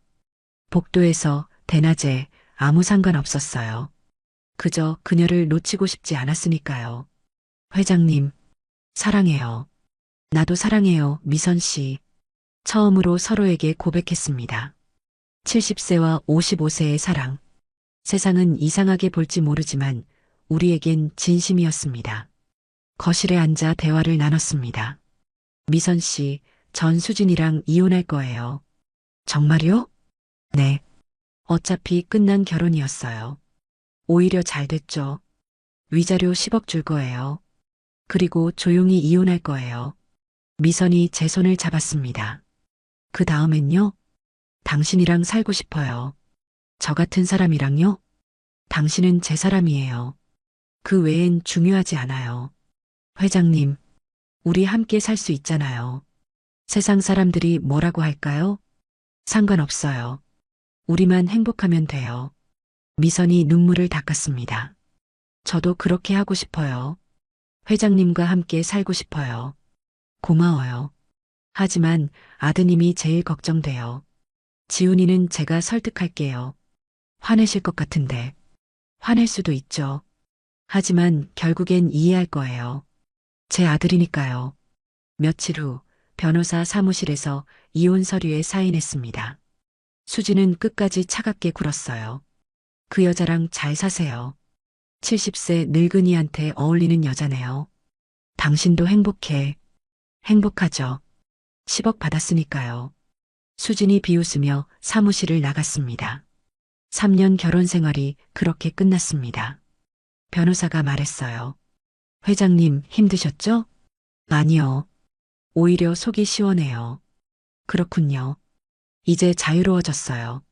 복도에서 대낮에 아무 상관 없었어요. 그저 그녀를 놓치고 싶지 않았으니까요. 회장님, 사랑해요. 나도 사랑해요, 미선 씨. 처음으로 서로에게 고백했습니다. 70세와 55세의 사랑. 세상은 이상하게 볼지 모르지만 우리에겐 진심이었습니다. 거실에 앉아 대화를 나눴습니다. 미선 씨, 전 수진이랑 이혼할 거예요. 정말요? 네. 어차피 끝난 결혼이었어요. 오히려 잘 됐죠. 위자료 10억 줄 거예요. 그리고 조용히 이혼할 거예요. 미선이 제 손을 잡았습니다. 그 다음엔요? 당신이랑 살고 싶어요. 저 같은 사람이랑요? 당신은 제 사람이에요. 그 외엔 중요하지 않아요. 회장님, 우리 함께 살 수 있잖아요. 세상 사람들이 뭐라고 할까요? 상관없어요. 우리만 행복하면 돼요. 미선이 눈물을 닦았습니다. 저도 그렇게 하고 싶어요. 회장님과 함께 살고 싶어요. 고마워요. 하지만 아드님이 제일 걱정돼요. 지훈이는 제가 설득할게요. 화내실 것 같은데. 화낼 수도 있죠. 하지만 결국엔 이해할 거예요. 제 아들이니까요. 며칠 후 변호사 사무실에서 이혼 서류에 사인했습니다. 수지는 끝까지 차갑게 굴었어요. 그 여자랑 잘 사세요. 70세 늙은이한테 어울리는 여자네요. 당신도 행복해. 행복하죠. 10억 받았으니까요. 수진이 비웃으며 사무실을 나갔습니다. 3년 결혼 생활이 그렇게 끝났습니다. 변호사가 말했어요. 회장님 힘드셨죠? 아니요. 오히려 속이 시원해요. 그렇군요. 이제 자유로워졌어요.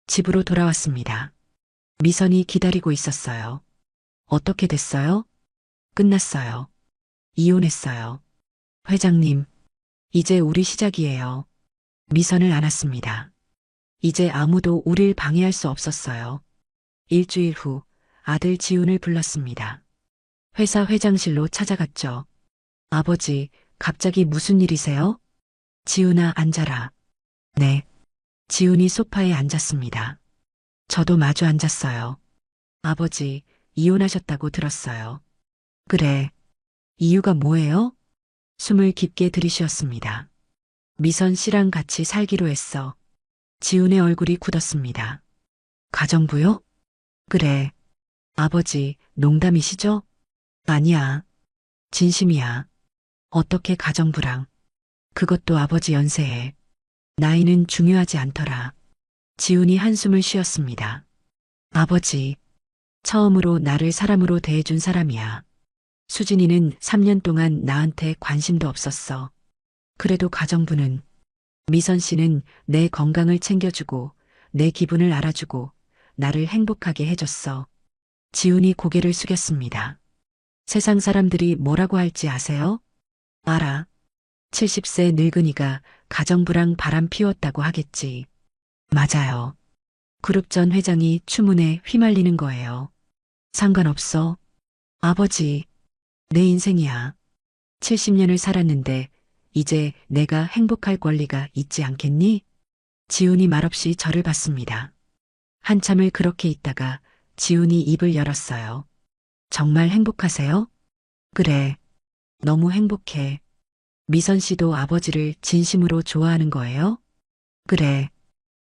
집으로 돌아왔습니다. 미선이 기다리고 있었어요. 어떻게 됐어요? 끝났어요. 이혼했어요. 회장님, 이제 우리 시작이에요. 미선을 안았습니다. 이제 아무도 우릴 방해할 수 없었어요. 일주일 후 아들 지훈을 불렀습니다. 회사 회장실로 찾아갔죠. 아버지, 갑자기 무슨 일이세요? 지훈아, 앉아라. 네. 지훈이 소파에 앉았습니다. 저도 마주 앉았어요. 아버지, 이혼하셨다고 들었어요. 그래. 이유가 뭐예요? 숨을 깊게 들이쉬었습니다. 미선 씨랑 같이 살기로 했어. 지훈의 얼굴이 굳었습니다. 가정부요? 그래. 아버지, 농담이시죠? 아니야. 진심이야. 어떻게 가정부랑. 그것도 아버지 연세에. 나이는 중요하지 않더라. 지훈이 한숨을 쉬었습니다. 아버지, 처음으로 나를 사람으로 대해준 사람이야. 수진이는 3년 동안 나한테 관심도 없었어. 그래도 가정부는 미선 씨는 내 건강을 챙겨주고 내 기분을 알아주고 나를 행복하게 해줬어. 지훈이 고개를 숙였습니다. 세상 사람들이 뭐라고 할지 아세요? 알아. 70세 늙은이가 가정부랑 바람 피웠다고 하겠지. 맞아요. 그룹 전 회장이 추문에 휘말리는 거예요. 상관없어. 아버지, 내 인생이야. 70년을 살았는데 이제 내가 행복할 권리가 있지 않겠니? 지훈이 말없이 저를 봤습니다. 한참을 그렇게 있다가 지훈이 입을 열었어요. 정말 행복하세요? 그래. 너무 행복해. 미선 씨도 아버지를 진심으로 좋아하는 거예요? 그래.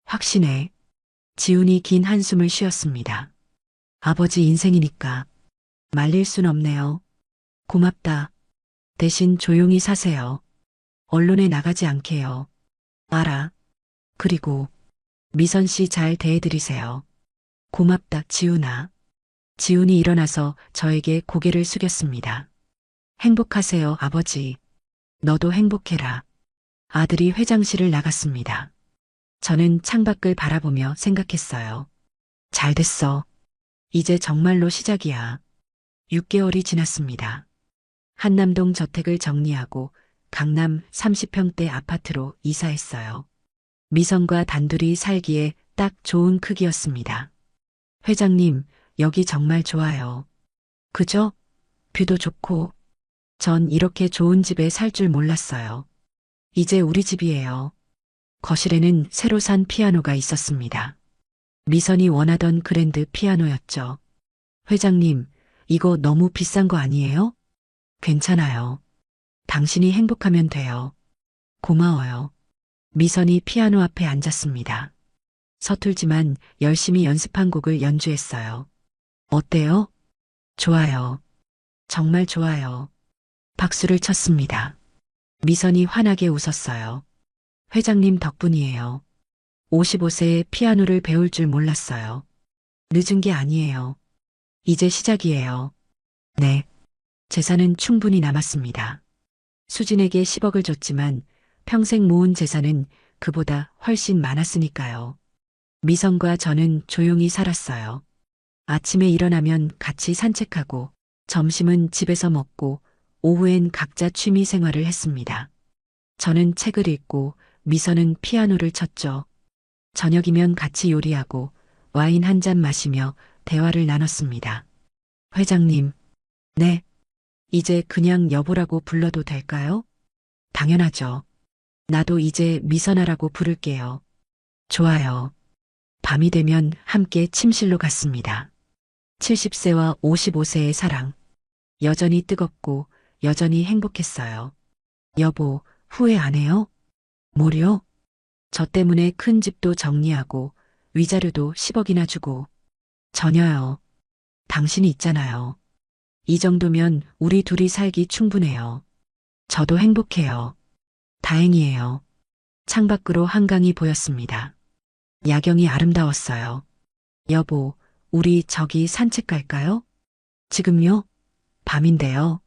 확신해. 지훈이 긴 한숨을 쉬었습니다. 아버지 인생이니까 말릴 순 없네요. 고맙다. 대신 조용히 사세요. 언론에 나가지 않게요. 알아. 그리고 미선 씨 잘 대해드리세요. 고맙다, 지훈아. 지훈이 일어나서 저에게 고개를 숙였습니다. 행복하세요, 아버지. 너도 행복해라. 아들이 회장실을 나갔습니다. 저는 창밖을 바라보며 생각했어요. 잘 됐어. 이제 정말로 시작이야. 6개월이 지났습니다. 한남동 저택을 정리하고 강남 30평대 아파트로 이사했어요. 미선과 단둘이 살기에 딱 좋은 크기였습니다. 회장님, 여기 정말 좋아요. 그죠? 뷰도 좋고. 전 이렇게 좋은 집에 살 줄 몰랐어요. 이제 우리 집이에요. 거실에는 새로 산 피아노가 있었습니다. 미선이 원하던 그랜드 피아노였죠. 회장님, 이거 너무 비싼 거 아니에요? 괜찮아요. 당신이 행복하면 돼요. 고마워요. 미선이 피아노 앞에 앉았습니다. 서툴지만 열심히 연습한 곡을 연주했어요. 어때요? 좋아요. 정말 좋아요. 박수를 쳤습니다. 미선이 환하게 웃었어요. 회장님 덕분이에요. 55세에 피아노를 배울 줄 몰랐어요. 늦은 게 아니에요. 이제 시작이에요. 네. 재산은 충분히 남았습니다. 수진에게 10억을 줬지만 평생 모은 재산은 그보다 훨씬 많았으니까요. 미선과 저는 조용히 살았어요. 아침에 일어나면 같이 산책하고 점심은 집에서 먹고 오후엔 각자 취미 생활을 했습니다. 저는 책을 읽고 미선은 피아노를 쳤죠. 저녁이면 같이 요리하고 와인 한 잔 마시며 대화를 나눴습니다. 회장님, 네. 이제 그냥 여보라고 불러도 될까요? 당연하죠. 나도 이제 미선아라고 부를게요. 좋아요. 밤이 되면 함께 침실로 갔습니다. 70세와 55세의 사랑. 여전히 뜨겁고 여전히 행복했어요. 여보, 후회 안 해요? 뭐요? 저 때문에 큰 집도 정리하고 위자료도 10억이나 주고. 전혀요. 당신이 있잖아요. 이 정도면 우리 둘이 살기 충분해요. 저도 행복해요. 다행이에요. 창밖으로 한강이 보였습니다. 야경이 아름다웠어요. 여보, 우리 저기 산책 갈까요? 지금요? 밤인데요.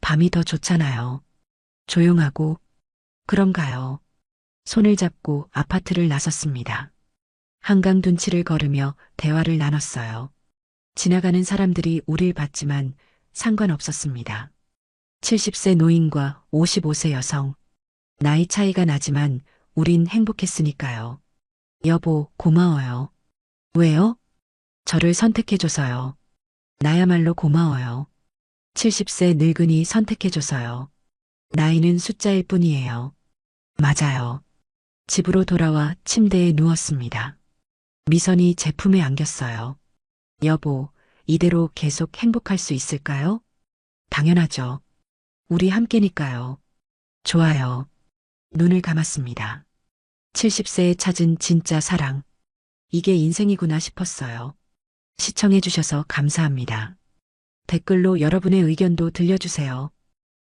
밤이 더 좋잖아요. 조용하고. 그럼 가요. 손을 잡고 아파트를 나섰습니다. 한강 둔치를 걸으며 대화를 나눴어요. 지나가는 사람들이 우릴 봤지만 상관없었습니다. 70세 노인과 55세 여성. 나이 차이가 나지만 우린 행복했으니까요. 여보, 고마워요. 왜요? 저를 선택해줘서요. 나야말로 고마워요. 70세 늙은이 선택해줘서요. 나이는 숫자일 뿐이에요. 맞아요. 집으로 돌아와 침대에 누웠습니다. 미선이 제 품에 안겼어요. 여보, 이대로 계속 행복할 수 있을까요? 당연하죠. 우리 함께니까요. 좋아요. 눈을 감았습니다. 70세에 찾은 진짜 사랑. 이게 인생이구나 싶었어요. 시청해주셔서 감사합니다. 댓글로 여러분의 의견도 들려주세요.